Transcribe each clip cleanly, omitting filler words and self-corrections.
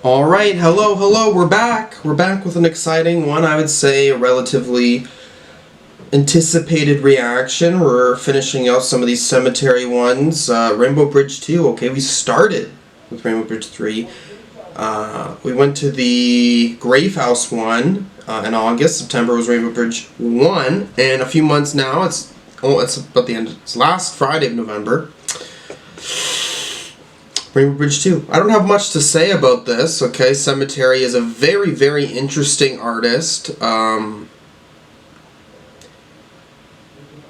Alright, hello, we're back. We're back with an exciting one, I would say, a relatively anticipated reaction. We're finishing out some of these Sematary ones. Rainbow Bridge 2, okay, we started with Rainbow Bridge 3. We went to the Grave House one in August. September was Rainbow Bridge 1, and a few months now, it's about the end, it's last Friday of November. Rainbow Bridge 2. I don't have much to say about this, okay? Sematary is a very, very interesting artist.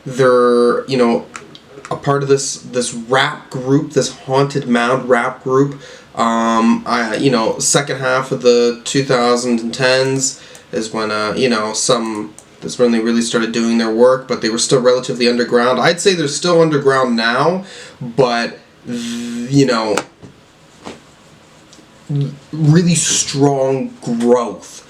They're, you know, a part of this rap group, this Haunted Mound rap group. You know, second half of the 2010s is when, you know, that's when they really started doing their work, but they were still relatively underground. I'd say they're still underground now, but, you know, really strong growth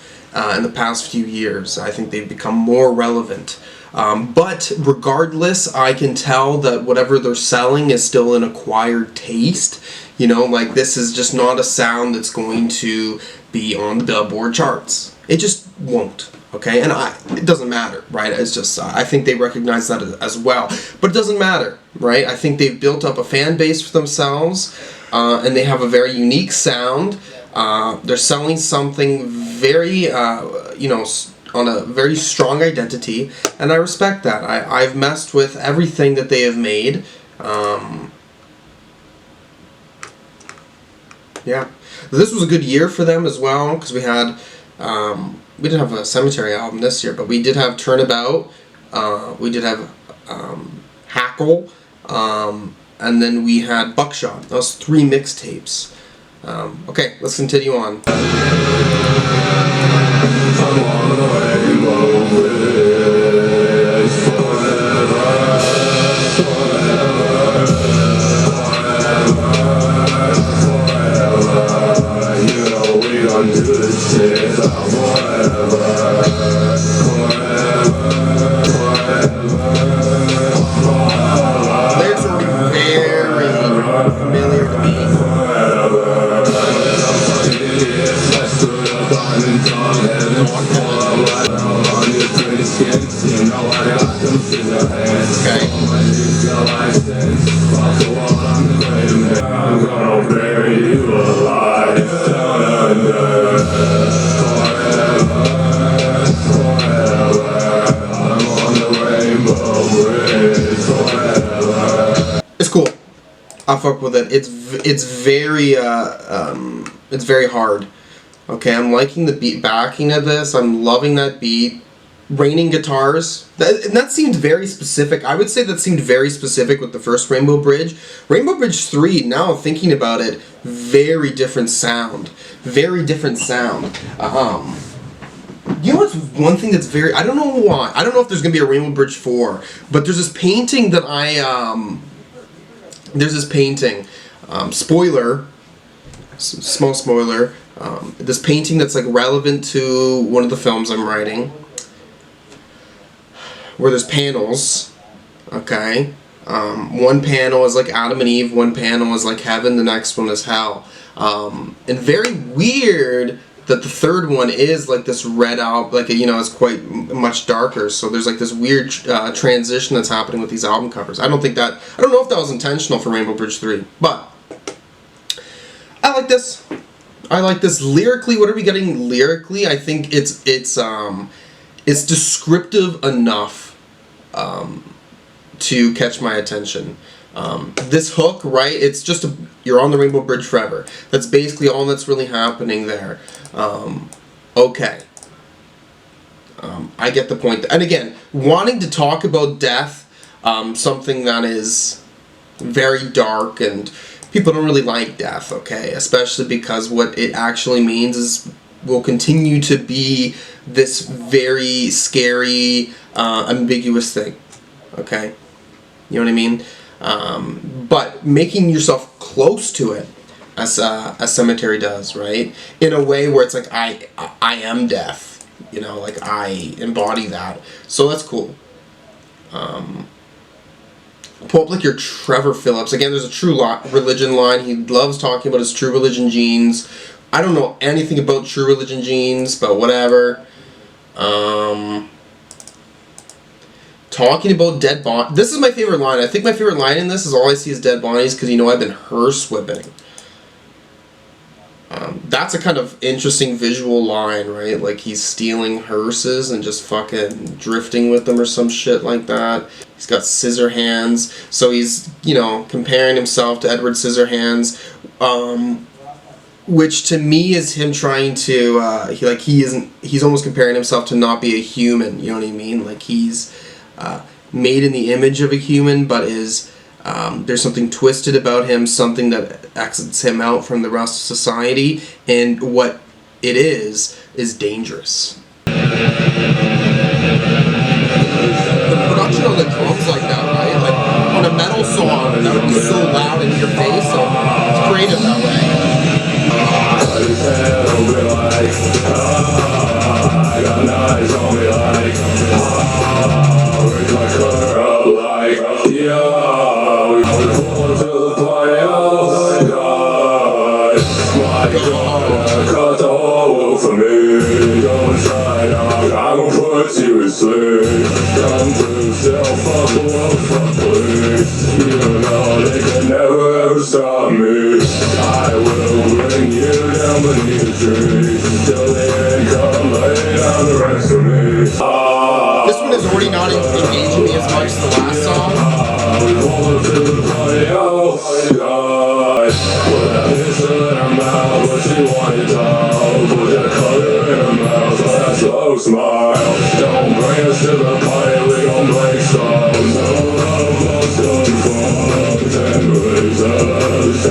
in the past few years. I think they've become more relevant. But regardless, I can tell that whatever they're selling is still an acquired taste. You know, like, this is just not a sound that's going to be on the Billboard charts. It just won't. Okay, and it doesn't matter, right? It's just, I think they recognize that as well. But it doesn't matter, right? I think they've built up a fan base for themselves, and they have a very unique sound. They're selling something very, you know, on a very strong identity, and I respect that. I've messed with everything that they have made. Yeah. This was a good year for them as well, because we had... we didn't have a Sematary album this year, but we did have Turnabout, we did have Hackle, and then we had Buckshot. That was 3 mixtapes. Okay, let's continue on. It's cool. I fuck with it. It's very hard. Okay, I'm liking the beat backing of this. I'm loving that beat. Raining guitars. That seemed very specific. I would say that seemed very specific with the first Rainbow Bridge. Rainbow Bridge 3, now thinking about it, very different sound. Very different sound. You know what's one thing that's very... I don't know why. I don't know if there's going to be a Rainbow Bridge 4, but there's this painting that there's this painting. Spoiler. Small spoiler. This painting that's like relevant to one of the films I'm writing, where there's panels, okay? One panel is like Adam and Eve, one panel is like heaven, the next one is hell. And very weird that the third one is like this red out, like, you know, it's quite much darker, so there's like this weird transition that's happening with these album covers. I don't know if that was intentional for Rainbow Bridge 3, but I like this. I like this lyrically. What are we getting lyrically? I think it's descriptive enough to catch my attention. This hook, right? It's just you're on the Rainbow Bridge forever. That's basically all that's really happening there. Okay. I get the point. And again, wanting to talk about death, something that is very dark, and people don't really like death, okay? Especially because what it actually means is will continue to be this very scary, ambiguous thing, okay? You know what I mean? But making yourself close to it, as Sematary does, right? In a way where it's like, I am death, you know, like I embody that. So that's cool. Pull up like your Trevor Phillips. Again, there's a True Religion line. He loves talking about his True Religion jeans. I don't know anything about True Religion jeans, but whatever. Talking about dead bodies. This is my favorite line. I think my favorite line in this is all I see is dead bodies because, you know, I've been whipping. That's a kind of interesting visual line, right? Like he's stealing hearses and just fucking drifting with them or some shit like that. He's got scissor hands, so he's, you know, comparing himself to Edward Scissorhands, which to me is him trying to, he's almost comparing himself to not be a human, you know what I mean? Like he's made in the image of a human, but is, there's something twisted about him, something that exits him out from the rest of society, and what it is dangerous. The production on the drums like that, right? Like on a metal song, that would be so loud in your face, so it's creative that way. Stop me. I will bring you down beneath the trees till they come lay down the rest of me. This one is already not engaging me as much as the last song. We pull her to the party, oh God. Put that pistol in her mouth, but she wanted to. Put that color in her mouth, so that slow smile. Don't bring us to the party, we gon' break some. No love lost on fun, 10 razors,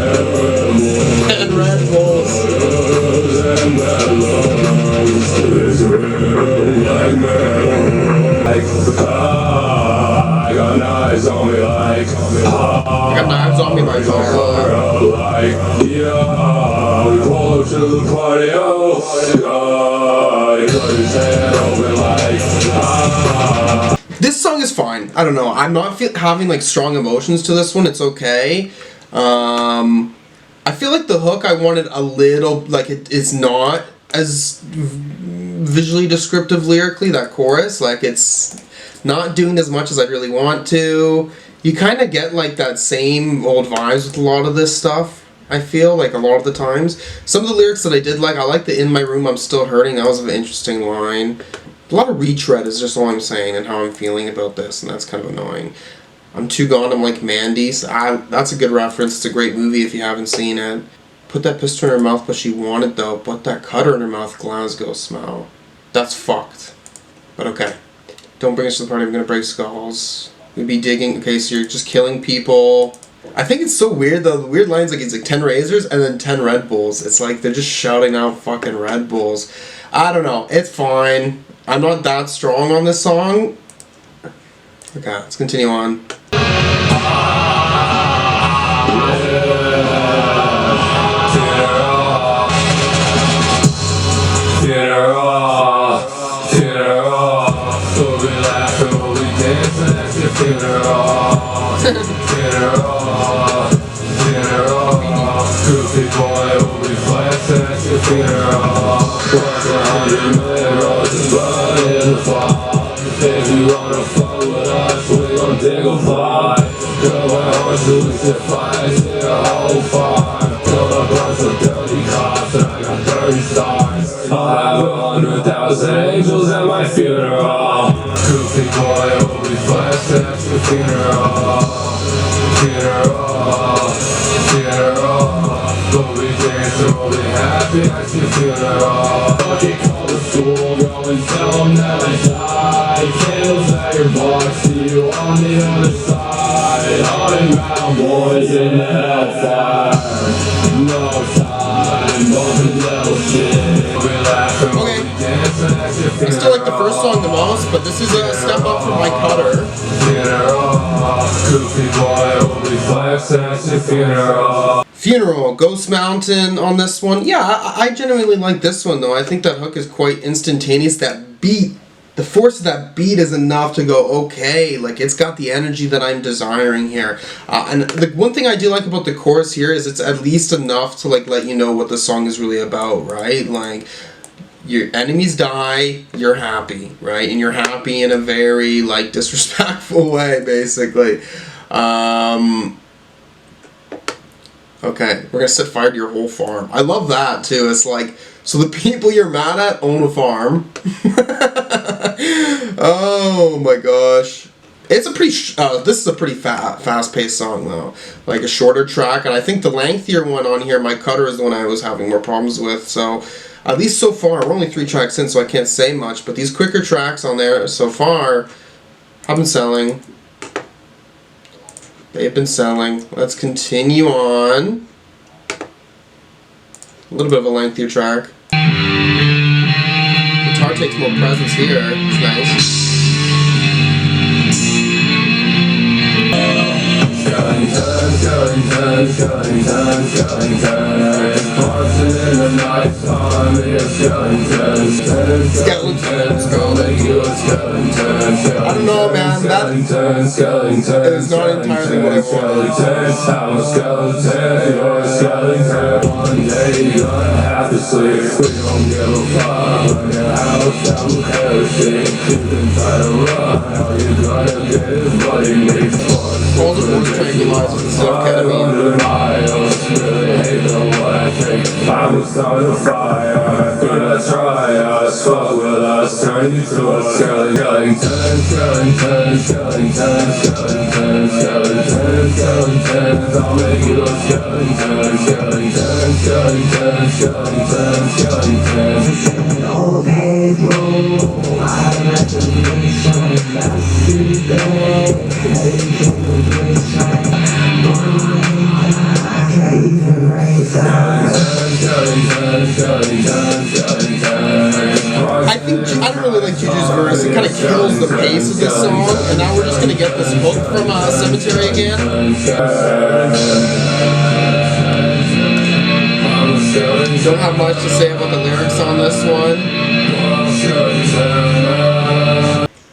10 Red Bulls. And that love is real like metal. I got knives on me like I got knives on me like yeah, we pull up to the party, oh God, he cut his hand open like This song is fine. I don't know. I'm not having like strong emotions to this one. It's okay. I feel like the hook I wanted a little, like it's not as visually descriptive lyrically, that chorus. Like it's not doing as much as I really want to. You kind of get like that same old vibes with a lot of this stuff, I feel, like a lot of the times. Some of the lyrics that I did like, I like the "In My Room I'm Still Hurting," that was an interesting line. A lot of retread is just all I'm saying and how I'm feeling about this, and that's kind of annoying. I'm too gone, I'm like Mandy. So that's a good reference. It's a great movie if you haven't seen it. Put that pistol in her mouth, but she wanted though. Put that cutter in her mouth, Glasgow smell. That's fucked. But okay. Don't bring us to the party, we're gonna break skulls. We'd be digging, okay, so you're just killing people. I think it's so weird though, the weird lines, like it's like 10 razors and then 10 Red Bulls. It's like they're just shouting out fucking Red Bulls. I don't know, it's fine. I'm not that strong on this song. Okay, let's continue on. Angels at my funeral. Goofy boy will be flashed at your funeral. We'll be dancing, we'll be happy at your funeral. Fucking call the school, go and tell them that I died. Candles at your bar, see you on the other side. All them brown boys in the hellfire. No time, bumping little shit. We laughing, we'll be dancing at your funeral. I still like the first song the most, but this is a step up from my cutter. Funeral, Ghost Mountain on this one. Yeah, I genuinely like this one though. I think that hook is quite instantaneous. That beat the force of that beat is enough to go, okay, like it's got the energy that I'm desiring here. And the one thing I do like about the chorus here is it's at least enough to like let you know what the song is really about, right? Like, your enemies die, you're happy, right? And you're happy in a very like disrespectful way, basically. Okay, we're gonna set fire to your whole farm. I love that too. It's like, so the people you're mad at own a farm. Oh my gosh. It's a pretty, this is a pretty fast-paced song though. Like a shorter track, and I think the lengthier one on here, my cutter, is the one I was having more problems with, so at least so far, we're only 3 tracks in, so I can't say much, but these quicker tracks on there so far have been selling. They've been selling. Let's continue on. A little bit of a lengthier track. Guitar takes more presence here. It's nice. Skellingtons, Skellingtons, Skellingtons. Hearsin in the night time, it's Skellingtons. Skeletons, Calling you a skeleton. I don't know, man. That is not entirely what I wanted. I'm a skeleton, you're a skeleton. One day you're gonna have to sleep. We don't give a fuck. Run your house down with heresy. You can try to run, all you're gonna get is bloody meat. All the words tranquilizers and stuff, ketamine. Really hate the what I think. I'm a start of fire. Gonna try us, fuck with us, turn you to a skeleton. Skellingtons, Skellingtons, Skellingtons, Skellingtons, Skellingtons. I'll make you a skeleton. Skellingtons, Skellingtons, Skellingtons, Skellingtons. All paved road, imagination, that's the day. I think, I don't really like Juju's verse. It kind of kills the pace of this song, and now we're just going to get this hook from Sematary again. Don't have much to say about the lyrics on this one.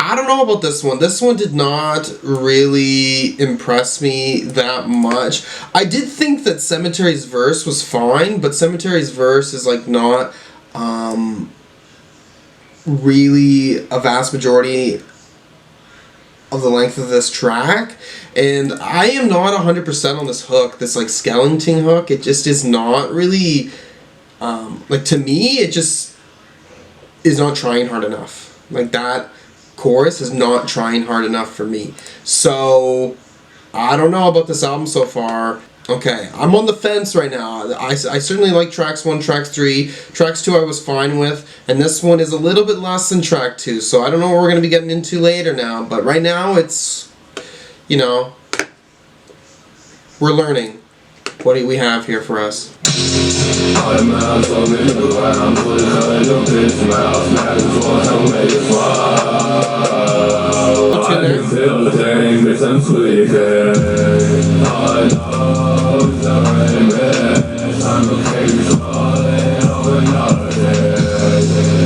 I don't know about this one. This one did not really impress me that much. I did think that Sematary's verse was fine, but Sematary's verse is like not really a vast majority of the length of this track. And I am not 100% on this hook, this like Skellington hook. It just is not really, like to me, it just is not trying hard enough. Like that chorus is not trying hard enough for me. So I don't know about this album so far. Okay, I'm on the fence right now. I certainly like tracks 1, tracks 3. Tracks 2 I was fine with, and this one is a little bit less than track 2, so I don't know what we're going to be getting into later now, but right now it's, you know, we're learning. What do we have here for us? I'm out on the ground, put it in your bitch mouth, now it's what I'll make it fly. I can feel the pain, bitch, I'm tweaking. I know it's already missed, I'm okay with falling over another day.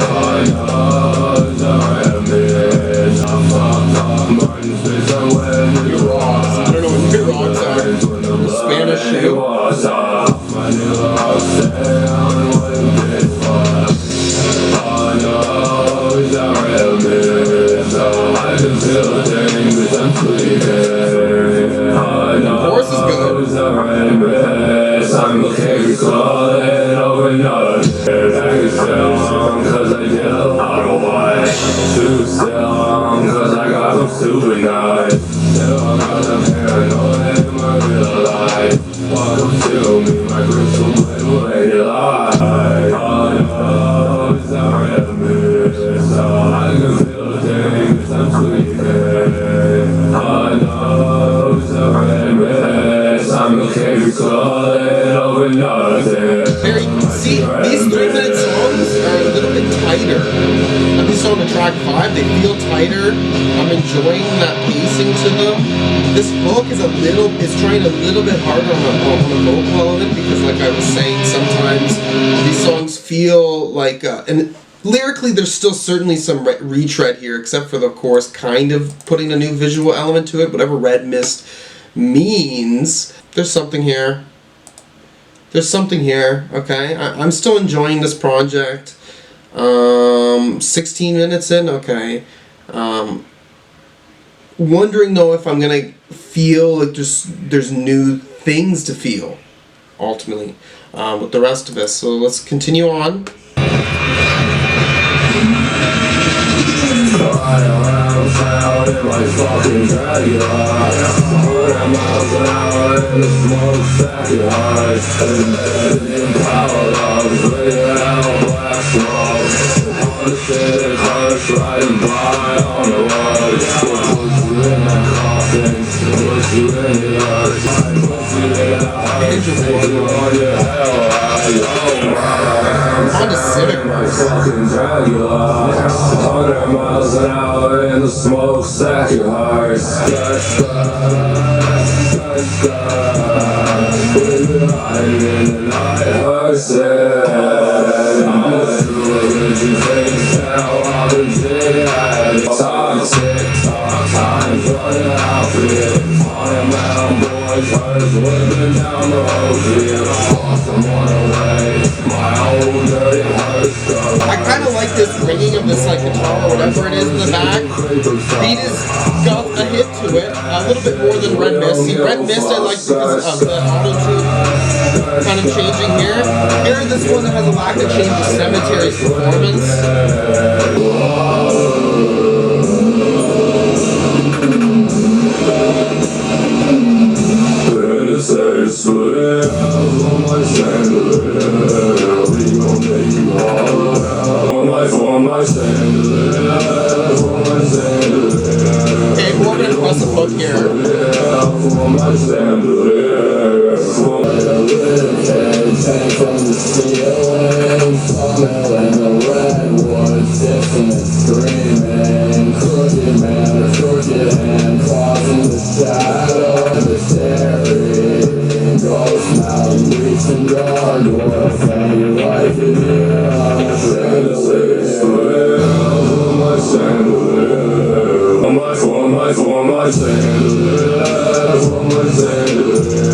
I know it's already missed, I'm fucked up, burning bitch, I'm wearing your rocks. I don't know what your rocks are. Spanish shoe. My new house, stay on what it did for. I know it's a real miss, so I can feel the thing, bitch, I'm sleeping. I know it's a real miss, I'm okay with calling over another day. I can still on, cause I did a lot of white. Too still on, cause I got some stupid nights. Still I got some paranoid in my real life. Welcome to me, my crystal blade lady light. I know it's a real miss, so I can feel the things I'm sleeping. I know it's a real miss, I'm okay with calling over nothing. See, these 3-minute songs are a little bit tighter. At least on the track 5, they feel tighter. I'm enjoying that pacing to them. This hook is trying a little bit harder on the vocal element because, like I was saying, sometimes these songs feel like, and Lyrically, there's still certainly some retread here, except for the chorus kind of putting a new visual element to it. Whatever Red Mist means, there's something here. There's something here, okay? I'm still enjoying this project. 16 minutes in, okay. Wondering though if I'm gonna feel like there's new things to feel, ultimately, with the rest of this. So let's continue on. Out in my fucking Dracula, 100 miles an hour in the smokestack and high, in power loves, laying out black smoke, haunted cars riding by on the road, we'll put you in that coffin, put you in the earth, put you in a heart, take you on your hell ride, On to Civic my fucking Dracula, 100 miles an hour in the smokestack and high. We're riding in the night, Hearsin. I'm a trilogy face now, I've been dead. Toxic, time's running out for you. On a mountain, boys, hers living down the road for you. Lost someone away, my old dirty hearse. I kind of like this ringing of this like guitar or whatever it is in the back. Beat has got a hit to it, a little bit more than Red Mist. See, Red Mist I like because of the auto-tune kind of changing here. Here, this one has a lack of change to Sematary's performance. Okay, more of an impressive hook here. From the ceiling, smelling the redwoods, dissonant screaming, crooked man, a crooked hand, causing the shadow of the Sematary, ghost mountain, weeks and gargoyles, and your life is For my chandelier,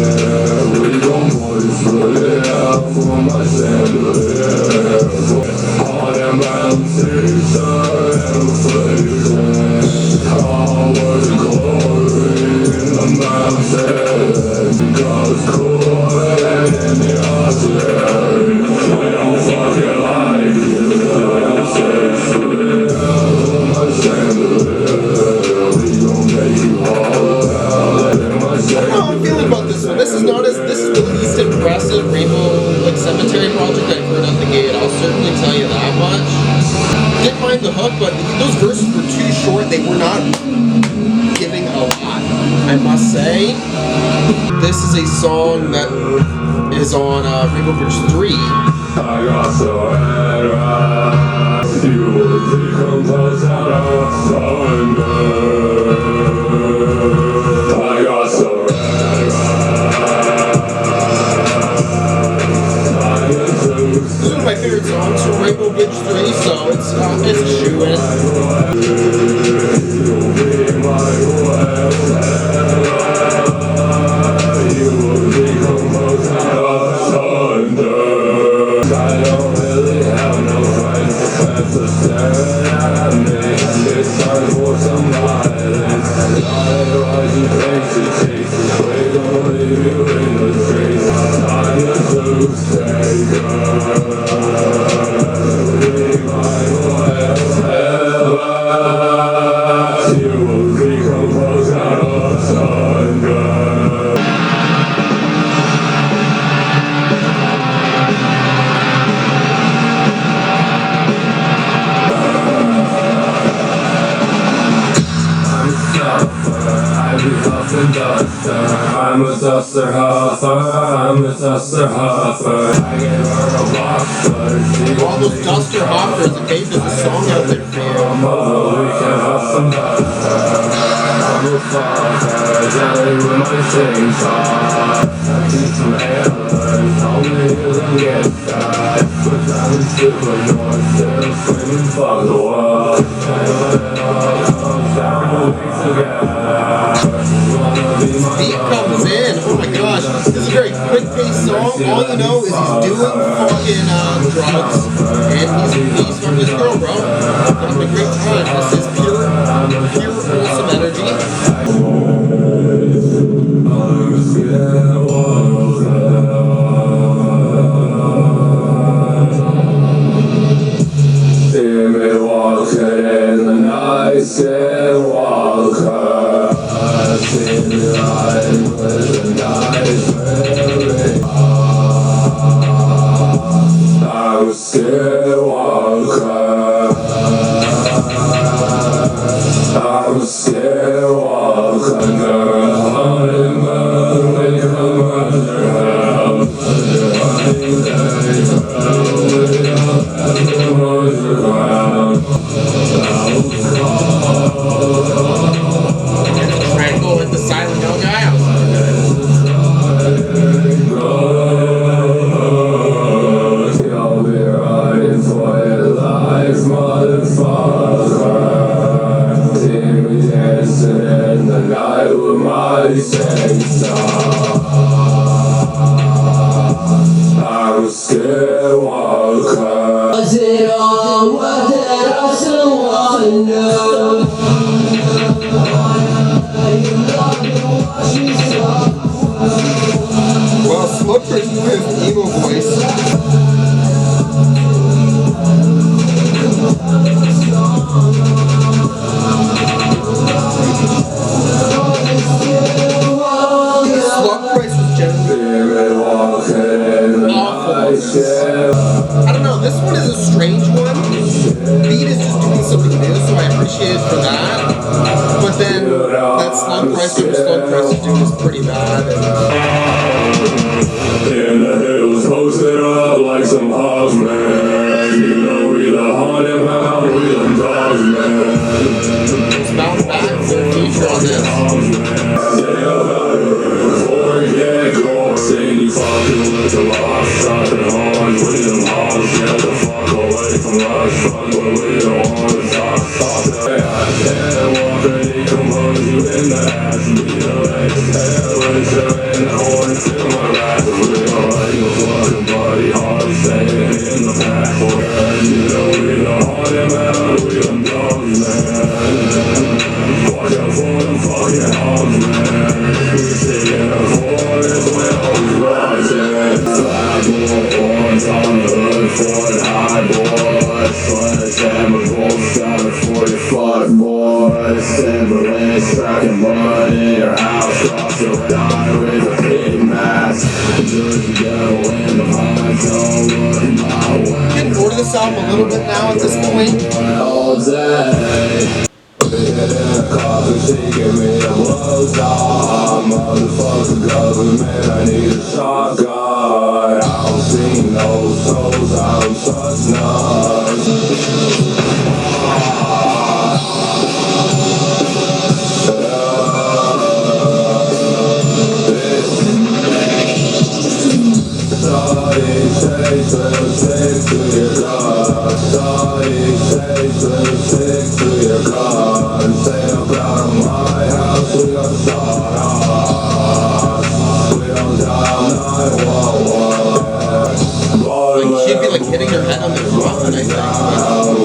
we gon' boys put it out for my chandelier. On them mountain streets are inflation, all was glory in the mountain. God's cool and in the artillery, we don't fucking like you, we don't say split out for my chandelier. How I'm feeling about this one. This is the least impressive Rainbow like Sematary project I've heard out the gate. I'll certainly tell you that much. Didn't mind the hook, but those verses were too short. They were not giving a lot, I must say. This is a song that is on Rainbow Bridge 3. I got so red right, you will decompose out of thunder. I got so red right. This is one of my favorite songs from Rainbow Bridge 3, so it's a shoe-in. You'll be my you will decompose out of thunder. I don't really have no friends, friends are staring at me. It's time for some violence. Otherwise you think you take, we gon' leave you in the streets. I'm the Toothtaker. Be my forever. You will decompose out of thunder. I'm a duster huffer, I'm a duster huffer. I gave her a boxer. All those duster hoppers, okay, there's a song out there for you. We can have some duster. I'm a fucker, jelly with my chainsaw. I keep some antlers, only you can get that. But I'm super north, still fuck the world. Beat comes in. Oh my gosh. This is a very quick paced song. All you know is he's doing fucking drugs. And he's from this girl, bro. Having a great time. This is pure wholesome energy. Walking in the night, Skinwalker. See me riding with the night very I'm Skillwalker. I'm Skillwalker. Hunting moon, we come under hell. Triangle with the silent young guy. You'll be riding for your life, motherfucker. See me dancing in the night with my sister. I'm Skillwalker. Was it all worth it? I still wanna know. Well, Slug Christ with emo voice. Slug Christ was generally awful. I don't know, this one is a strange one. Beat is just doing something new, so I appreciate it for that. But then that Slug Christ is doing is pretty bad. In the hills, posted up like some hogs, man. You know we the haunted mound, we the dogs, man. Let's bounce back for the future on this. Before you get going, saying you fucking with the lost, stopping horns, we them hogs, get the fuck away from us, fuck what we don't want to talk, stop it. I can't walk or decompose you in the ass, be the legs, temperature in the horns, feel my wrath, we don't like no fucking body, hard staying in the pack, for you know we the haunted mound, we them dogs, man. Watch out for them fucking hogs, man. We're taking a forest, we're always rising. Flag horns on the hood for the high boys. Sledgehammer bolts down the 40-foot boys. Timberlands tracking mud in your house. Cross your die with a big mask. Just go in the pines, don't look my way. Getting bored of this album a little bit now at this point. All day. In a coffin, shaking me a blows off. Motherfucker government, I need a shotgun. I don't see no souls, I don't trust none. Stick to your gun. Stick to your gun. Stay up out of my house, we gon' start off. We don't dial 911. Like, she'd be like hitting her head on the coffin, I think.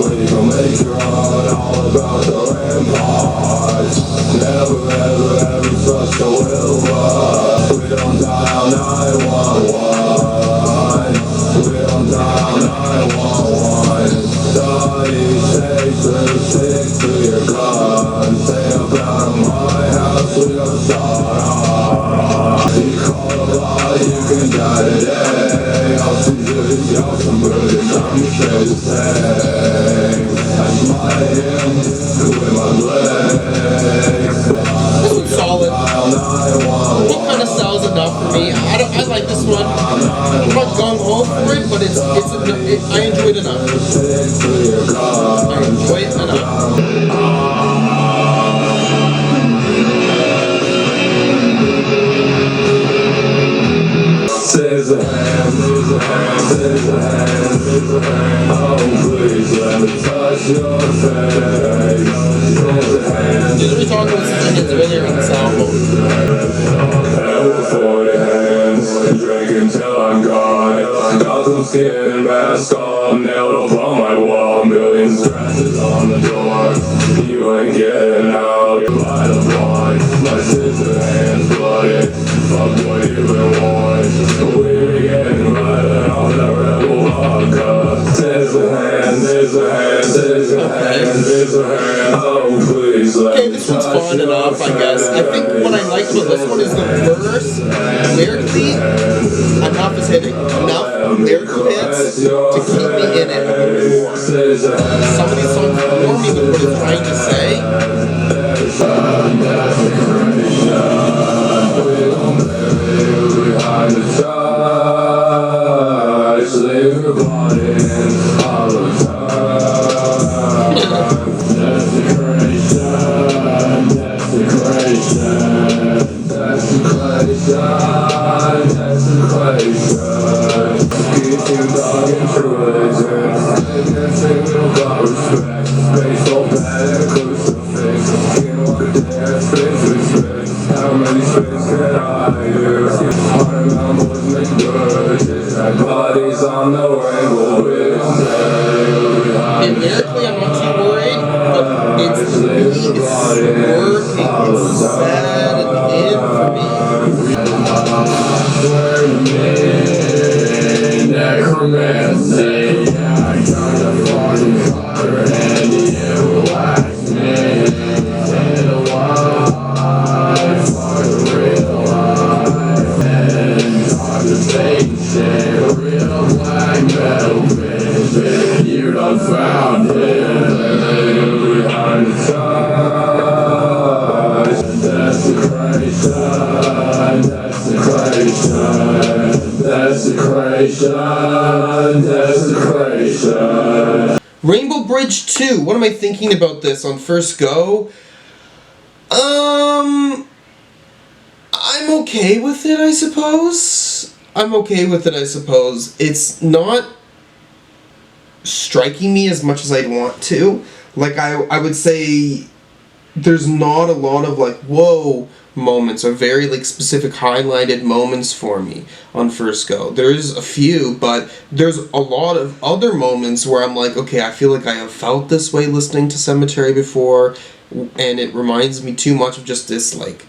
We gon' make you run all about the ramparts. Never ever trust the will run. We don't dial 911. We don't dial 911. Stick to your gun. Stay up out of my house, we gon' start off. You call a lie, you can die today. I'll see you, y'all some good, I'm straight to say. I smile him with my legs. This one's solid. It kind of sells enough for me. I like this one. I'm not gung-ho for it, but I enjoy it enough. I enjoy it enough. Scissor hands, scissor hands, scissor hands, scissor hands. Oh, please let me touch your face. Scissor hands. Dude, we talked about Scissor Hands earlier in this album. With 40 hands, drink until I'm gone. Got some skin mask on, nailed up on my wall. Million scratches on the door. You ain't getting out, you light a blind. My scissor hands bloody. Fuck what you been wanting. We be getting right off that rebel vodka. Scissor hands, scissor hands, scissor hands, scissor hands. Oh, please let Okay, me this one's touch fun your enough, I guess. I think what I like about this one is the verse, lyrically, enough is hitting. Enough lyrical hits to keep me in it a little bit more. Some of these songs bore me with what it's trying to say. Behind the touch, leave your body in all the time. Desecration, desecration, desecration, desecration. Keep you dog in trilogy. Living single, got respect. Space so bad and crucifix. Skinwalker dance, space respect. How many space can I use? 100 boys make good. Like bodies on the rainbow bridge. And lyrically, I'm not too worried, but it's working, it's sad at the end for me. Necromancy, I got the fucking color and you wax me in a life, fuck the real life, and talk the fake shit, real black metal bitch, you done found it. Behind the touch, desecration, desecration, desecration, desecration. Rainbow Bridge 2. What am I thinking about this on first go? I'm okay with it, I suppose. It's not striking me as much as I'd want to. Like, I would say there's not a lot of, like, whoa moments or very, like, specific highlighted moments for me on first go. There's a few, but there's a lot of other moments where I'm like, okay, I feel like I have felt this way listening to Sematary before, and it reminds me too much of just this, like,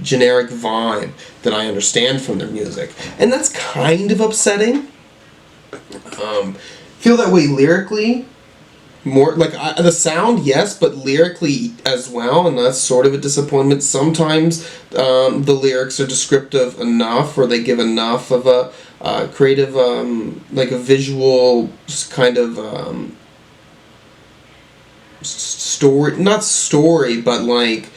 generic vibe that I understand from their music. And that's kind of upsetting. Feel that way lyrically. More like the sound, yes, but lyrically as well, and that's sort of a disappointment. Sometimes the lyrics are descriptive enough, or they give enough of a creative, like a visual kind of story, not story, but like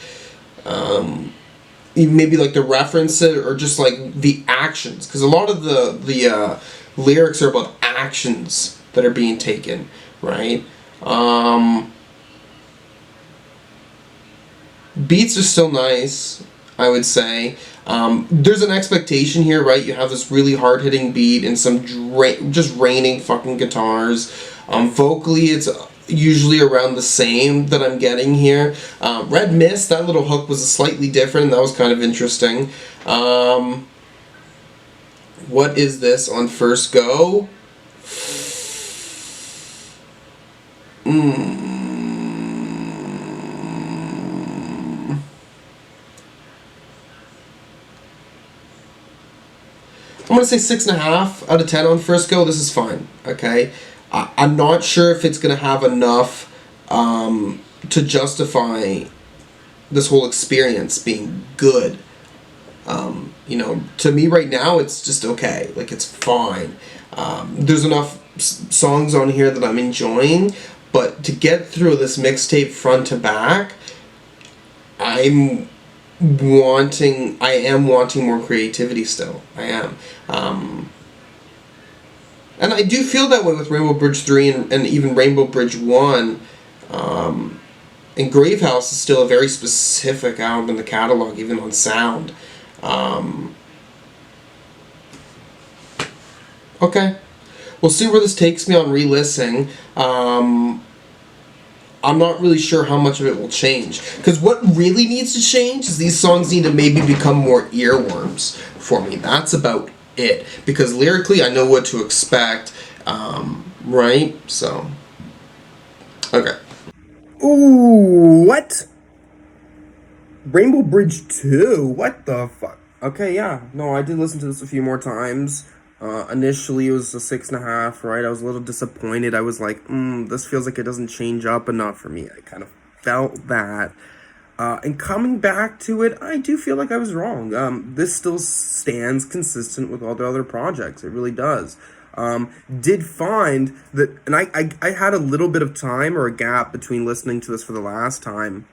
maybe like the references or just like the actions, because a lot of the lyrics are about actions that are being taken, right? Beats are still nice, I would say. There's an expectation here, right? You have this really hard-hitting beat and some just raining fucking guitars. Vocally, it's usually around the same that I'm getting here. Red Mist, that little hook was slightly different. That was kind of interesting. What is this on first go? I'm going to say 6.5 out of 10 on first go. This is fine, okay? I'm not sure if it's going to have enough to justify this whole experience being good. You know, to me right now, it's just okay. Like, it's fine. There's enough songs on here that I'm enjoying, but to get through this mixtape front to back, I am wanting more creativity still. I am. And I do feel that way with Rainbow Bridge 3 and even Rainbow Bridge 1. And Gravehouse is still a very specific album in the catalog, even on sound. Okay. We'll see where this takes me on re-listening. I'm not really sure how much of it will change. Because what really needs to change is these songs need to maybe become more earworms for me. That's about it. Because lyrically, I know what to expect. Right? So. Okay. Ooh, what? Rainbow Bridge 2? What the fuck? Okay, yeah. No, I did listen to this a few more times. Initially, it was a 6.5, right? I was a little disappointed. I was like, this feels like it doesn't change up enough for me. I kind of felt that. And coming back to it, I do feel like I was wrong. This still stands consistent with all the other projects. It really does. Did find that, and I had a little bit of time or a gap between listening to this for the last time.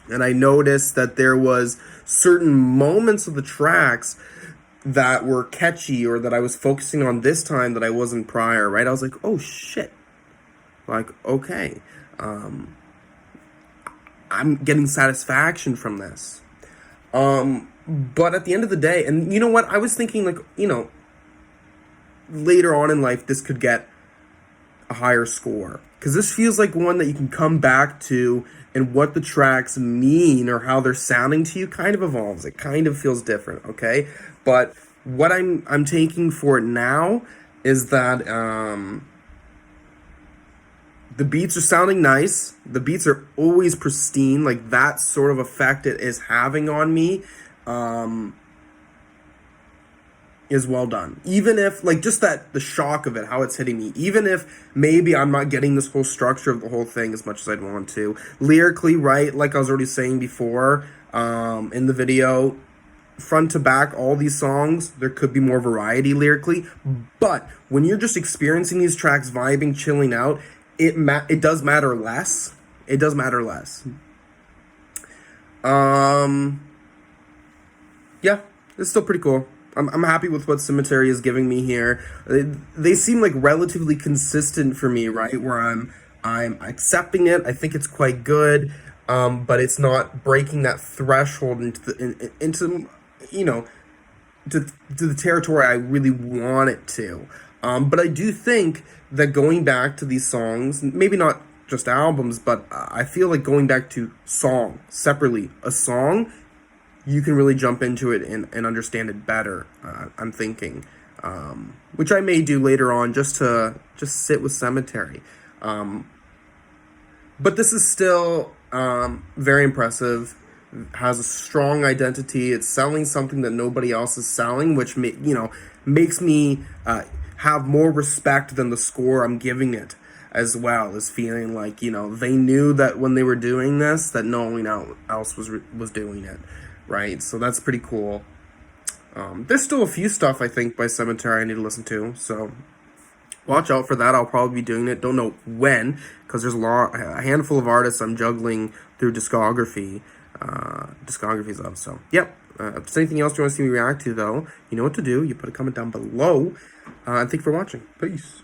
And I noticed that there was certain moments of the tracks that were catchy or that I was focusing on this time that I wasn't prior, right? I was like, oh shit. Like, okay. I'm getting satisfaction from this. But at the end of the day, and you know what? I was thinking like, later on in life, this could get a higher score. Because this feels like one that you can come back to, and what the tracks mean or how they're sounding to you kind of evolves. It kind of feels different, okay? But what I'm taking for it now is that the beats are sounding nice. The beats are always pristine. Like, that sort of effect it is having on me is well done. Even if, like, just that, the shock of it, how it's hitting me. Even if maybe I'm not getting this whole structure of the whole thing as much as I'd want to. Lyrically, right, like I was already saying before in the video, front to back, all these songs, there could be more variety lyrically. But when you're just experiencing these tracks, vibing, chilling out, it does matter less. It does matter less. Yeah, it's still pretty cool. I'm happy with what Sematary is giving me here. They seem like relatively consistent for me, right? Where I'm accepting it. I think it's quite good, but it's not breaking that threshold into to the territory I really want it to. But I do think that going back to these songs, maybe not just albums, but I feel like going back to song separately, a song, you can really jump into it and understand it better, I'm thinking. Which I may do later on just sit with Sematary. But this is still very impressive, has a strong identity. It's selling something that nobody else is selling, which makes me have more respect than the score I'm giving it, as well as feeling like, they knew that when they were doing this, that no one else was doing it. Right, so that's pretty cool. There's still a few stuff, I think, by Sematary I need to listen to, so watch out for that. I'll probably be doing it. Don't know when, because there's a handful of artists I'm juggling through discographies of, so, yep. If there's anything else you want to see me react to, though, you know what to do. You put a comment down below, and thank you for watching. Peace.